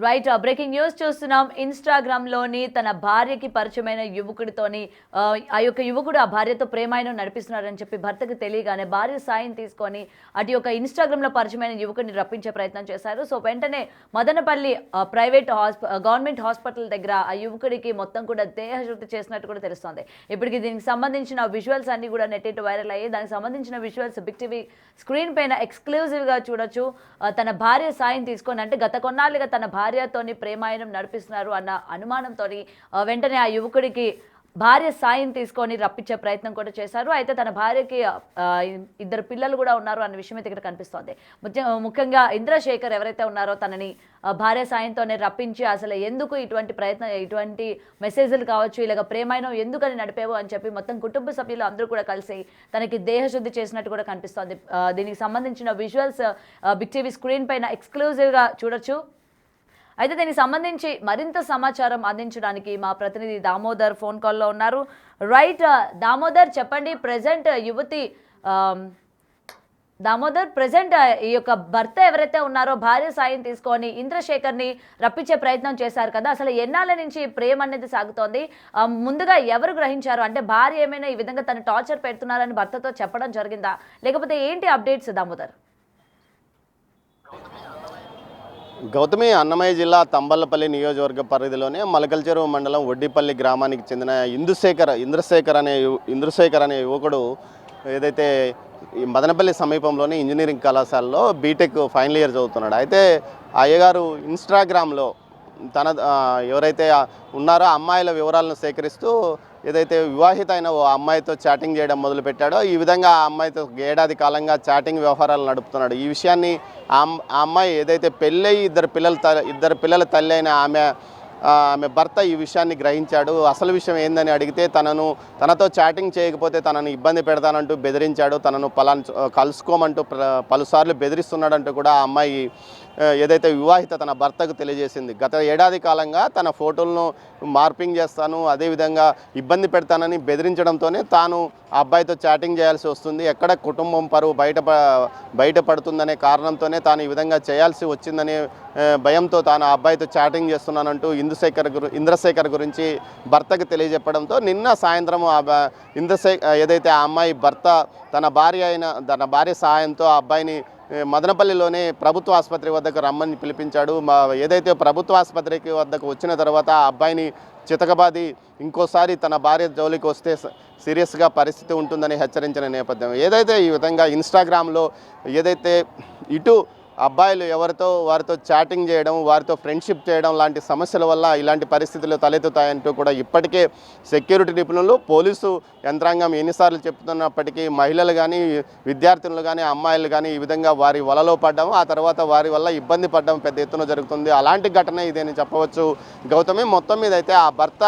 Right breaking news చూస్తున్నాం. Instagram లోని తన భార్యకి పరిచయమైన యువకుడితోని ఆ యొక్క యువకుడు ఆ భార్యతో ప్రేమాయణం నడిపిస్తున్నాడని చెప్పి భర్తకు తెలియగానే భార్య సాయం తీసుకొని అటు యొక్క ఇన్‌స్టాగ్రామ్ లో పరిచయమైన యువకుడిని రప్పించే ప్రయత్నం చేశారు. సో వెంటనే మదనపల్లి గవర్నమెంట్ హాస్పిటల్ దగ్గర ఆ యువకుడికి మొత్తం కూడా దేహశుద్ధి చేసినట్టు కూడా తెలుస్తోంది. ఇప్పటికి దీనికి సంబంధించిన విజువల్స్ అన్ని కూడా నెట్ వైరల్ అయ్యాయి. దానికి సంబంధించిన విజువల్స్ బిగ్ టీవీ స్క్రీన్ పైన ఎక్స్క్లూజివ్ గా చూడొచ్చు. తన భార్య సాయం తీసుకొని అంటే గత కొన్నాళ్ళుగా తన భార్యతోని ప్రేమాయణం నడిపిస్తున్నారు అన్న అనుమానంతోని వెంటనే ఆ యువకుడికి భార్య సాయం తీసుకొని రప్పించే ప్రయత్నం కూడా చేశారు. అయితే తన భార్యకి ఇద్దరు పిల్లలు కూడా ఉన్నారు అన్న విషయం అయితే ఇక్కడ కనిపిస్తోంది. ముఖ్యంగా ఇంద్రశేఖర్ ఎవరైతే ఉన్నారో తనని భార్య సాయంతోనే రప్పించి అసలు ఎందుకు ఇటువంటి మెసేజ్లు కావచ్చు ఇలాగ ప్రేమాయణం ఎందుకని నడిపేవో అని చెప్పి మొత్తం కుటుంబ సభ్యులు అందరూ కూడా కలిసి తనకి దేహశుద్ధి చేసినట్టు కూడా కనిపిస్తోంది. దీనికి సంబంధించిన విజువల్స్ బిగ్ టీవీ స్క్రీన్ పైన ఎక్స్క్లూజివ్గా చూడొచ్చు. అయితే దీనికి సంబంధించి మరింత సమాచారం అందించడానికి మా ప్రతినిధి దామోదర్ ఫోన్ కాల్లో ఉన్నారు. రైట్ దామోదర్, చెప్పండి. ప్రజెంట్ యువతి దామోదర్, ప్రజెంట్ ఈ యొక్క భర్త ఎవరైతే ఉన్నారో భార్య సాయం తీసుకొని ఇంద్రశేఖర్ని రప్పించే ప్రయత్నం చేశారు కదా, అసలు ఎన్నాళ్ళ నుంచి ప్రేమ అనేది సాగుతోంది? ముందుగా ఎవరు గ్రహించారు? అంటే భార్య ఏమైనా ఈ విధంగా తను టార్చర్ పెడుతున్నారని భర్తతో చెప్పడం జరిగిందా, లేకపోతే ఏంటి అప్డేట్స్ దామోదర్? గౌతమి, అన్నమయ్య జిల్లా తంబళ్లపల్లి నియోజకవర్గ పరిధిలోనే మలకల్చెరువు మండలం ఒడ్డిపల్లి గ్రామానికి చెందిన ఇంద్రశేఖర్ అనే యువకుడు ఏదైతే ఈ మదనపల్లి సమీపంలోని ఇంజనీరింగ్ కళాశాలలో బీటెక్ ఫైనల్ ఇయర్ చదువుతున్నాడు. అయితే అయ్యగారు ఇన్స్టాగ్రామ్లో తన ఎవరైతే ఉన్నారో అమ్మాయిల వివరాలను సేకరిస్తూ ఏదైతే వివాహిత అయిన ఓ అమ్మాయితో చాటింగ్ చేయడం మొదలుపెట్టాడో ఈ విధంగా ఆ అమ్మాయితో ఏడాది కాలంగా చాటింగ్ వ్యవహారాలు నడుపుతున్నాడు. ఈ విషయాన్ని ఆ అమ్మాయి ఏదైతే పెళ్ళయి ఇద్దరు పిల్లల తల్లి అయిన ఆమె భర్త ఈ విషయాన్ని గ్రహించాడు. అసలు విషయం ఏందని అడిగితే తనతో చాటింగ్ చేయకపోతే తనను ఇబ్బంది పెడతానంటూ బెదిరించాడు. తనను కలుసుకోమంటూ పలుసార్లు బెదిరిస్తున్నాడంటూ కూడా ఆ అమ్మాయి ఏదైతే వివాహిత తన భర్తకు తెలియజేసింది. గత ఏడాది కాలంగా తన ఫోటోలను మార్పింగ్ చేస్తాను, అదేవిధంగా ఇబ్బంది పెడతానని బెదిరించడంతోనే తాను ఆ అబ్బాయితో చాటింగ్ చేయాల్సి వస్తుంది, ఎక్కడ కుటుంబం పరువు బయటపడుతుందనే కారణంతోనే తాను ఈ విధంగా చేయాల్సి వచ్చిందనే భయంతో తాను ఆ అబ్బాయితో చాటింగ్ చేస్తున్నానంటూ ఇంద్రశేఖర్ గురించి భర్తకు తెలియజెప్పడంతో నిన్న సాయంత్రం ఏదైతే ఆ అమ్మాయి భర్త తన భార్య సహాయంతో ఆ అబ్బాయిని మదనపల్లిలోనే ప్రభుత్వ ఆసుపత్రి వద్దకు రమ్మని పిలిపించాడు. ఏదైతే ప్రభుత్వ ఆసుపత్రికి వద్దకు వచ్చిన తర్వాత ఆ అబ్బాయిని చితకబాది ఇంకోసారి తన భార్య జోలికి వస్తే సీరియస్గా పరిస్థితి ఉంటుందని హెచ్చరించిన నేపథ్యం ఏదైతే ఈ విధంగా ఇన్స్టాగ్రామ్లో ఏదైతే ఇటు అబ్బాయిలు వారితో చాటింగ్ చేయడం, వారితో ఫ్రెండ్షిప్ చేయడం లాంటి సమస్యల వల్ల ఇలాంటి పరిస్థితులు తలెత్తుతాయంటూ కూడా ఇప్పటికే సెక్యూరిటీ నిపుణులు, పోలీసు యంత్రాంగం ఎన్నిసార్లు చెప్తున్నప్పటికీ మహిళలు కానీ, విద్యార్థినులు కానీ, అమ్మాయిలు కానీ ఈ విధంగా వారి వలలో పడ్డం, ఆ తర్వాత వారి వల్ల ఇబ్బంది పడడం పెద్ద ఎత్తున జరుగుతుంది. అలాంటి ఘటన ఇదేని చెప్పవచ్చు గౌతమి. మొత్తం మీద అయితే ఆ భర్త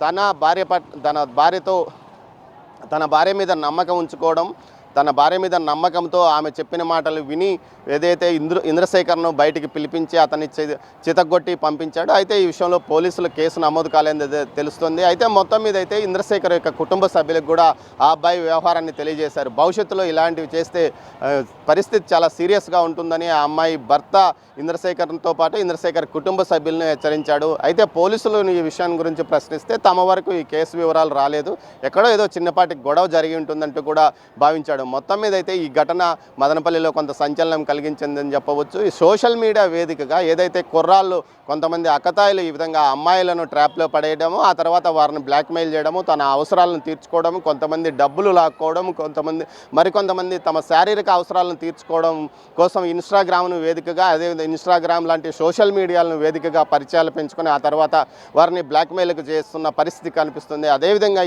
తన భార్య మీద నమ్మకం ఉంచుకోవడం, తన భార్య మీద నమ్మకంతో ఆమె చెప్పిన మాటలు విని ఏదైతే ఇంద్రశేఖర్ను బయటికి పిలిపించి అతన్ని చితగొట్టి పంపించాడు. అయితే ఈ విషయంలో పోలీసులు కేసు నమోదు కాలేదని తెలుస్తుంది. అయితే మొత్తం మీద అయితే ఇంద్రశేఖర్ యొక్క కుటుంబ సభ్యులకు కూడా ఆ అబ్బాయి వ్యవహారాన్ని తెలియజేశారు. భవిష్యత్తులో ఇలాంటివి చేస్తే పరిస్థితి చాలా సీరియస్గా ఉంటుందని ఆ అమ్మాయి భర్త ఇంద్రశేఖర్తో పాటు ఇంద్రశేఖర్ కుటుంబ సభ్యులను హెచ్చరించాడు. అయితే పోలీసులు ఈ విషయాన్ని గురించి ప్రశ్నిస్తే తమ వరకు ఈ కేసు వివరాలు రాలేదు, ఎక్కడో ఏదో చిన్నపాటి గొడవ జరిగి ఉంటుందంటూ కూడా భావించాడు. మొత్తం మీద అయితే ఈ ఘటన మదనపల్లిలో కొంత సంచలనం కలిగించిందని చెప్పవచ్చు. ఈ సోషల్ మీడియా వేదికగా ఏదైతే కుర్రాళ్ళు కొంతమంది అకతాయిలు ఈ విధంగా అమ్మాయిలను ట్రాప్లో పడేయడము, ఆ తర్వాత వారిని బ్లాక్మెయిల్ చేయడము, తన అవసరాలను తీర్చుకోవడం, కొంతమంది డబ్బులు లాక్కోవడం, మరికొంతమంది తమ శారీరక అవసరాలను తీర్చుకోవడం కోసం ఇన్స్టాగ్రామ్ను వేదికగా, అదేవిధంగా ఇన్స్టాగ్రామ్ లాంటి సోషల్ మీడియాలను వేదికగా పరిచయాలు పెంచుకొని ఆ తర్వాత వారిని బ్లాక్మెయిల్కు చేస్తున్న పరిస్థితి కనిపిస్తుంది. అదేవిధంగా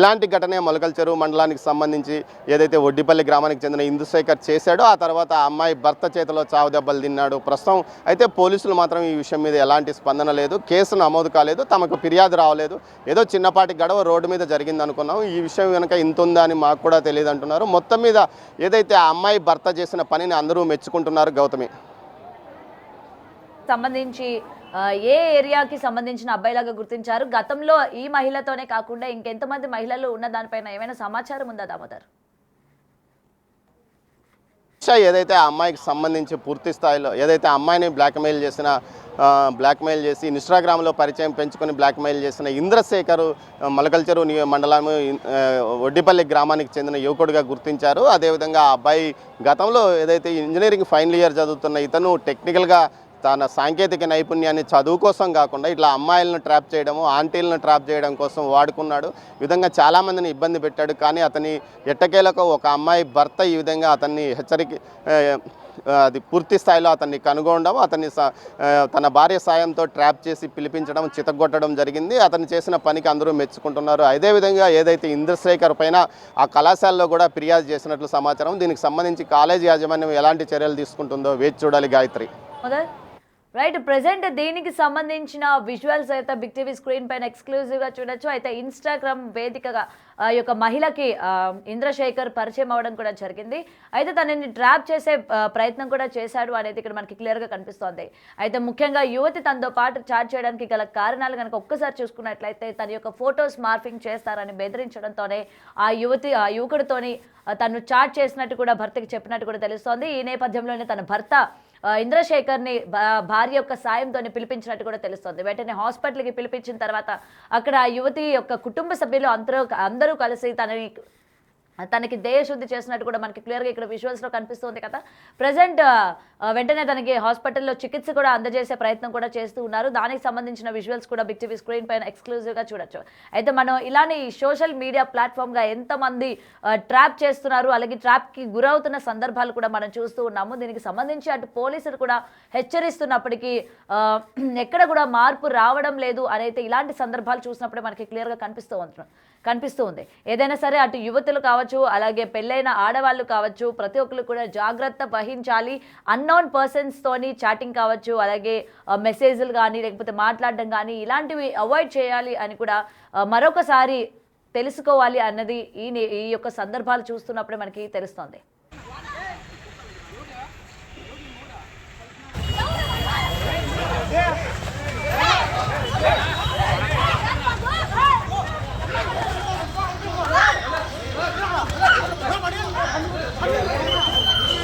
ఇలాంటి ఘటనే మలకల్చెరువు మండలానికి సంబంధించి ఏదైతే ఒడ్డిపల్లి గ్రామానికి చెందిన ఇంద్రశేఖర్ చేశాడో ఆ తర్వాత ఆ అమ్మాయి భర్త చేతిలో చావు దెబ్బలు తిన్నాడు. ప్రస్తుతం అయితే పోలీసులు మాత్రం ఈ విషయం మీద ఎలాంటి స్పందన లేదు, కేసు నమోదు కాలేదు, తమకు ఫిర్యాదు రావలేదు, ఏదో చిన్నపాటి గడవ రోడ్డు మీద జరిగింది అనుకున్నాం, ఈ విషయం కనుక ఇంత ఉందా అని మాకు కూడా తెలియదు అంటున్నారు. మొత్తం మీద ఏదైతే ఆ అమ్మాయి భర్త చేసిన పనిని అందరూ మెచ్చుకుంటున్నారు గౌతమి. సంబంధించి ఏ ఏరియాకి సంబంధించిన అబ్బాయిలాగా గుర్తించారు? గతంలో ఈ మహిళతోనే కాకుండా ఇంకెంతమంది మహిళలు ఉన్న దానిపైన ఏమైనా సమాచారం ఉందా దామోదర్? ఏదైతే ఆ అమ్మాయికి సంబంధించి పూర్తి స్థాయిలో ఏదైతే ఆ అమ్మాయిని బ్లాక్మెయిల్ చేసి ఇన్స్టాగ్రామ్లో పరిచయం పెంచుకొని బ్లాక్మెయిల్ చేసిన ఇంద్రశేఖర్ మలకల్చెరు మండలం ఒడ్డిపల్లి గ్రామానికి చెందిన యువకుడిగా గుర్తించారు. అదేవిధంగా ఆ అబ్బాయి గతంలో ఏదైతే ఇంజనీరింగ్ ఫైనల్ ఇయర్ చదువుతున్న ఇతను టెక్నికల్గా తన సాంకేతిక నైపుణ్యాన్ని చదువు కోసం కాకుండా ఇట్లా అమ్మాయిలను ట్రాప్ చేయడము, ఆంటీలను ట్రాప్ చేయడం కోసం వాడుకున్నాడు. ఈ విధంగా చాలామందిని ఇబ్బంది పెట్టాడు. కానీ అతని ఎట్టకేలకు ఒక అమ్మాయి భర్త ఈ విధంగా అతన్ని అది పూర్తి స్థాయిలో అతన్ని కనుగొనడం, తన భార్య సాయంతో ట్రాప్ చేసి పిలిపించడం, చితగొట్టడం జరిగింది. అతను చేసిన పనికి అందరూ మెచ్చుకుంటున్నారు. అదేవిధంగా ఏదైతే ఇంద్రశేఖర్ పైన ఆ కళాశాలలో కూడా ఫిర్యాదు చేసినట్లు సమాచారం. దీనికి సంబంధించి కాలేజీ యాజమాన్యం ఎలాంటి చర్యలు తీసుకుంటుందో వేచి చూడాలి. గాయత్రి. రైట్, ప్రెసెంట్ దీనికి సంబంధించిన విజువల్స్ అయితే బిగ్ టీవీ స్క్రీన్ పైన ఎక్స్క్లూజివ్గా చూడొచ్చు. అయితే ఇన్స్టాగ్రామ్ వేదికగా ఈ యొక్క మహిళకి ఇంద్రశేఖర్ పరిచయం అవ్వడం కూడా జరిగింది. అయితే తనని ట్రాప్ చేసే ప్రయత్నం కూడా చేశాడు అనేది ఇక్కడ మనకి క్లియర్గా కనిపిస్తోంది. అయితే ముఖ్యంగా యువతి తనతో పాటు చాట్ చేయడానికి గల కారణాలు కనుక ఒక్కసారి చూసుకున్నట్లయితే తన యొక్క ఫొటోస్ మార్ఫింగ్ చేస్తారని బెదిరించడంతోనే ఆ యువకుడితోని తను చాట్ చేసినట్టు కూడా భర్తకి చెప్పినట్టు కూడా తెలుస్తోంది. ఈ నేపథ్యంలోనే తన భర్త ఇంద్రశేఖర్ని భార్య యొక్క సాయంతో పిలిపించినట్టు కూడా తెలుస్తుంది. వెంటనే హాస్పిటల్కి పిలిపించిన తర్వాత అక్కడ ఆ యువతి యొక్క కుటుంబ సభ్యులు అందరూ కలిసి తనకి దేహశుద్ధి చేసినట్టు కూడా మనకి క్లియర్గా ఇక్కడ విజువల్స్లో కనిపిస్తుంది కదా. ప్రజెంట్ వెంటనే తనకి హాస్పిటల్లో చికిత్స కూడా అందజేసే ప్రయత్నం కూడా చేస్తూ ఉన్నారు. దానికి సంబంధించిన విజువల్స్ కూడా బిగ్ టీవీ స్క్రీన్ పైన ఎక్స్క్లూజివ్గా చూడొచ్చు. అయితే మనం ఇలానే ఈ సోషల్ మీడియా ప్లాట్ఫామ్గా ఎంతమంది ట్రాప్ చేస్తున్నారు, అలాగే ట్రాప్కి గురవుతున్న సందర్భాలు కూడా మనం చూస్తూ ఉన్నాము. దీనికి సంబంధించి అటు పోలీసులు కూడా హెచ్చరిస్తున్నప్పటికీ ఎక్కడ కూడా మార్పు రావడం లేదు అనేది ఇలాంటి సందర్భాలు చూసినప్పుడే మనకి క్లియర్గా కనిపిస్తూ ఉంది. ఏదైనా సరే అటు యువతులు కావచ్చు, అలాగే పెళ్ళైన ఆడవాళ్ళు కావచ్చు, ప్రతి ఒక్కరు కూడా జాగ్రత్త వహించాలి. అన్నోన్ పర్సన్స్ తోని చాటింగ్ కావచ్చు, అలాగే మెసేజ్లు కానీ లేకపోతే మాట్లాడడం కానీ ఇలాంటివి అవాయిడ్ చేయాలి అని కూడా మరొకసారి తెలుసుకోవాలి అన్నది ఈ యొక్క సందర్భాలు చూస్తున్నప్పుడే మనకి తెలుస్తోంది.